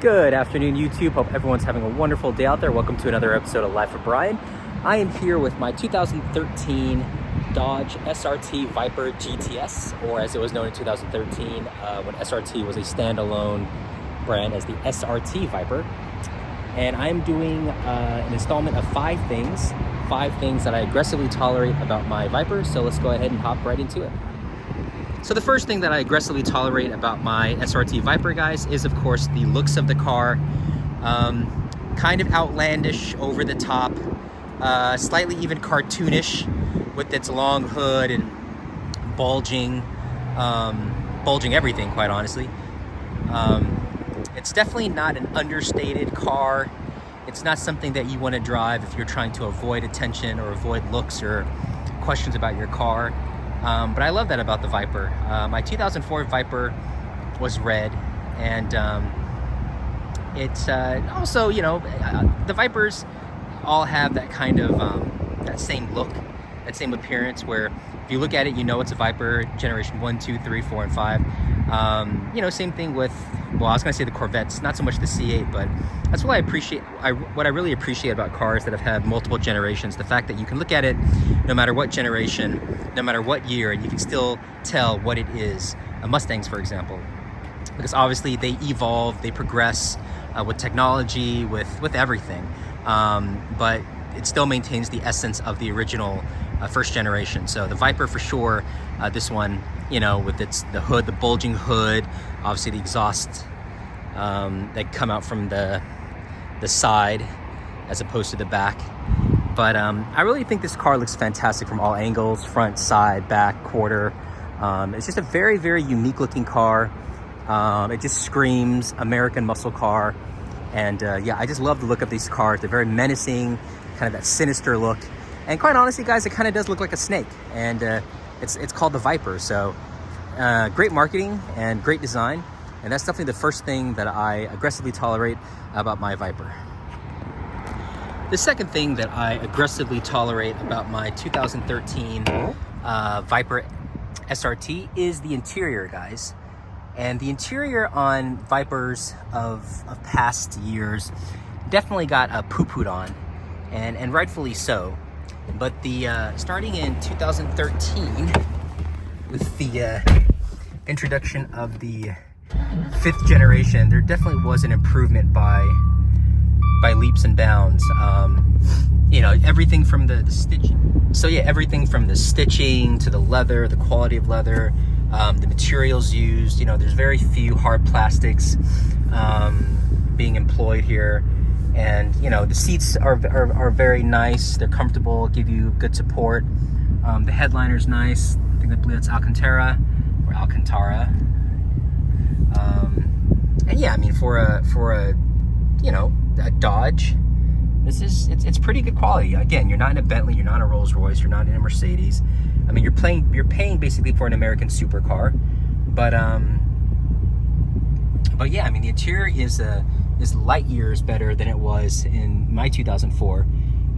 Good afternoon, YouTube. Hope everyone's having a wonderful day out there. Welcome to another episode of Life with Brian. I am here with my 2013 Dodge SRT Viper GTS, or as it was known in 2013 when SRT was a standalone brand as the SRT Viper. And I'm doing an installment of five things that I aggressively tolerate about my Viper. So let's go ahead and hop right into it. So the first thing that I aggressively tolerate about my SRT Viper, guys, is of course the looks of the car. Kind of outlandish, over the top, slightly even cartoonish with its long hood and bulging everything, quite honestly. It's definitely not an understated car. It's not something that you want to drive if you're trying to avoid attention or avoid looks or questions about your car. But I love that about the Viper. My 2004 Viper was red, and it's also, you know, the Vipers all have that kind of that same look, that same appearance, where if you look at it, you know it's a Viper generation 1, 2, 3, 4, and 5. You know, same thing with, well, I was gonna say the Corvettes, not so much the C8, but that's what I appreciate. What I really appreciate about cars that have had multiple generations, the fact that you can look at it no matter what generation, no matter what year, and you can still tell what it is. Mustangs, for example, because obviously they evolve, they progress with technology, with everything, but it still maintains the essence of the original first generation. So the Viper, for sure, this one, you know, with the hood, the bulging hood, obviously the exhaust that come out from the side as opposed to the back. But I really think this car looks fantastic from all angles, front, side, back, quarter. It's just a very, very unique looking car. It just screams American muscle car. And yeah, I just love the look of these cars. They're very menacing, kind of that sinister look. And quite honestly, guys, it kind of does look like a snake. And it's called the Viper. So great marketing and great design. And that's definitely the first thing that I aggressively tolerate about my Viper. The second thing that I aggressively tolerate about my 2013 Viper SRT is the interior, guys. And the interior on Vipers of past years definitely got poo-pooed on, and rightfully so. But the starting in 2013 with the introduction of the 5th generation, there definitely was an improvement by leaps and bounds. You know, everything from the stitching. So yeah, everything from the stitching to the leather, the quality of leather, the materials used. You know, there's very few hard plastics being employed here. And you know, the seats are very nice. They're comfortable, give you good support. The headliner's nice. I believe it's Alcantara. And yeah, I mean, for a you know, a Dodge, it's pretty good quality. Again, you're not in a Bentley, you're not in a Rolls Royce, you're not in a Mercedes. I mean, you're paying basically for an American supercar. But yeah, I mean, the interior is light years better than it was in my 2004,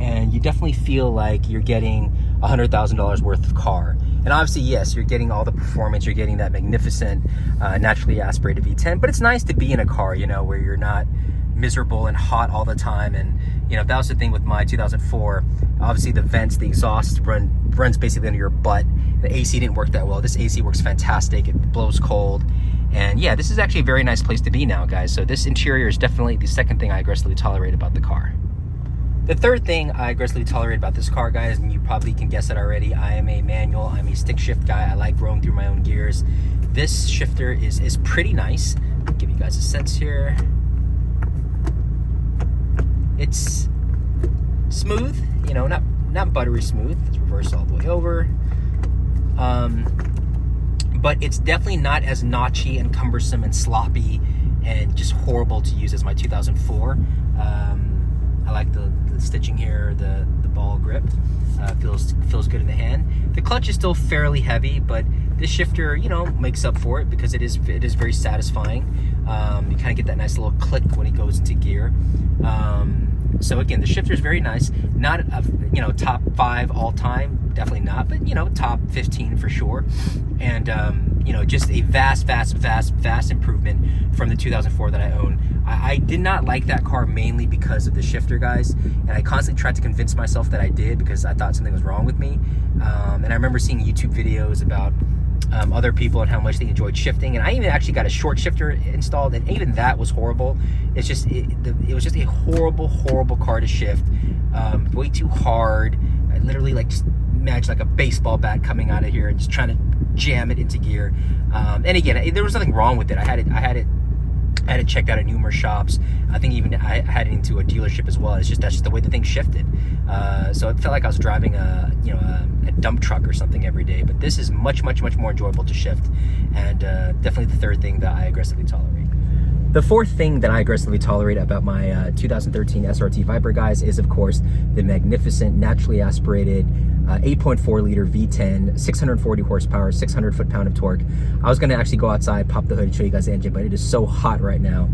and you definitely feel like you're getting $100,000 worth of car. And obviously, yes, you're getting all the performance, you're getting that magnificent naturally aspirated V10, but it's nice to be in a car, you know, where you're not miserable and hot all the time. And you know, that was the thing with my 2004. Obviously the vents, the exhaust runs basically under your butt. The AC didn't work that well. This AC works fantastic. It blows cold. And yeah, this is actually a very nice place to be now, guys. So this interior is definitely the second thing I aggressively tolerate about the car. The third thing I aggressively tolerate about this car, guys, and you probably can guess it already, I am a manual, I'm a stick shift guy. I like rolling through my own gears. This shifter is pretty nice. I'll give you guys a sense here. It's smooth, you know, not buttery smooth. Let's reverse all the way over. But it's definitely not as notchy and cumbersome and sloppy and just horrible to use as my 2004. I like the stitching here, the ball grip. Feels good in the hand. The clutch is still fairly heavy, but this shifter, you know, makes up for it because it is very satisfying. You kind of get that nice little click when it goes into gear. So again, the shifter is very nice. Not you know, top 5 all time, definitely not, but you know, top 15 for sure. And you know, just a vast improvement from the 2004 that I own. I did not like that car mainly because of the shifter, guys, and I constantly tried to convince myself that I did because I thought something was wrong with me. And I remember seeing YouTube videos about other people and how much they enjoyed shifting, and I even actually got a short shifter installed, and even that was horrible. It's just it was just a horrible car to shift, way too hard. I literally like just imagine like a baseball bat coming out of here and just trying to jam it into gear. And again, there was nothing wrong with it. I had it checked out at numerous shops. I think even I had it into a dealership as well. It's just that's just the way the thing shifted. So it felt like I was driving a dump truck or something every day. But this is much more enjoyable to shift, and definitely the third thing that I aggressively tolerate. The fourth thing that I aggressively tolerate about my 2013 SRT Viper, guys, is of course the magnificent naturally aspirated 8.4 liter V10, 640 horsepower, 600 foot-pound of torque. I was gonna actually go outside, pop the hood, and show you guys the engine, but it is so hot right now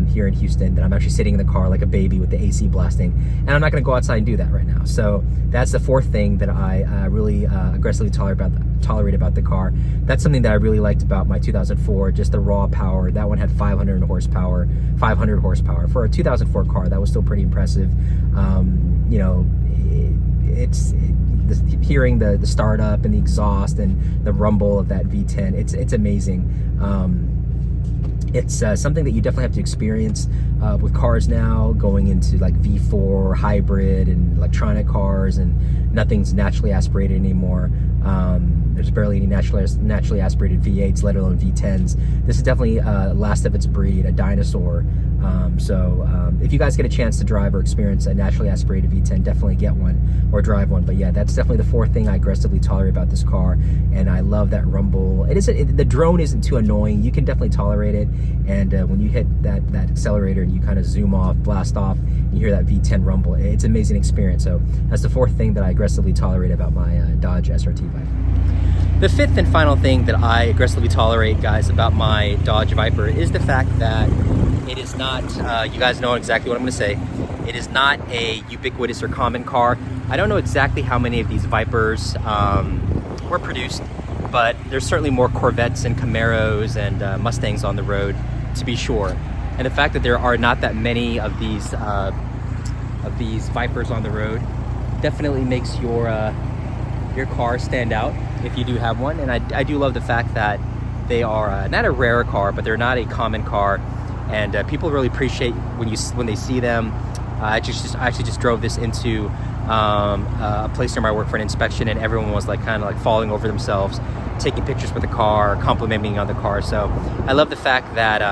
here in Houston that I'm actually sitting in the car like a baby with the AC blasting, and I'm not gonna go outside and do that right now. So that's the fourth thing that I really aggressively tolerate about the car. That's something that I really liked about my 2004, just the raw power. That one had 500 horsepower. For a 2004 car, that was still pretty impressive. You know, hearing the startup and the exhaust and the rumble of that V10, it's amazing. It's something that you definitely have to experience with cars now, going into like V4 hybrid and electronic cars, and nothing's naturally aspirated anymore. There's barely any naturally aspirated V8s, let alone V10s. This is definitely last of its breed, a dinosaur. If you guys get a chance to drive or experience a naturally aspirated V10, definitely get one or drive one. But yeah, that's definitely the fourth thing I aggressively tolerate about this car, and I love that rumble. The drone isn't too annoying. You can definitely tolerate it, and when you hit that accelerator and you kind of zoom off, blast off, you hear that V10 rumble. It's an amazing experience. So that's the fourth thing that I aggressively tolerate about my Dodge SRT Viper. The fifth and final thing that I aggressively tolerate, guys, about my Dodge Viper is the fact that it is not, you guys know exactly what I'm going to say, it is not a ubiquitous or common car. I don't know exactly how many of these Vipers were produced, but there's certainly more Corvettes and Camaros and Mustangs on the road, to be sure. And the fact that there are not that many of these Vipers on the road definitely makes your car stand out if you do have one. And I do love the fact that they are not a rare car, but they're not a common car, and people really appreciate when they see them. I actually just drove this into a place near my work for an inspection, and everyone was like kind of like falling over themselves, taking pictures with the car, complimenting me on the car. So I love the fact that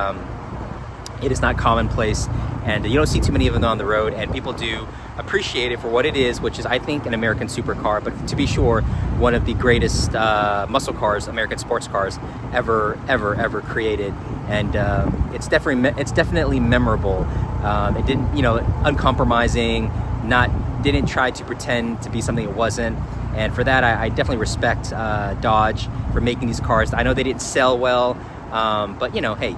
it is not commonplace, and you don't see too many of them on the road, and people do appreciate it for what it is, which is, I think, an American supercar, but to be sure, one of the greatest muscle cars, American sports cars ever created. And it's definitely memorable. It didn't, uncompromising, didn't try to pretend to be something it wasn't. And for that, I definitely respect Dodge for making these cars. I know they didn't sell well, but hey,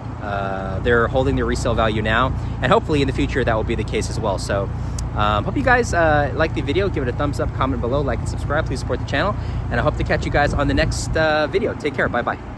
they're holding their resale value now, and hopefully in the future that will be the case as well. So hope you guys like the video. Give it a thumbs up, comment below, like and subscribe. Please support the channel, and I hope to catch you guys on the next video. Take care. Bye bye.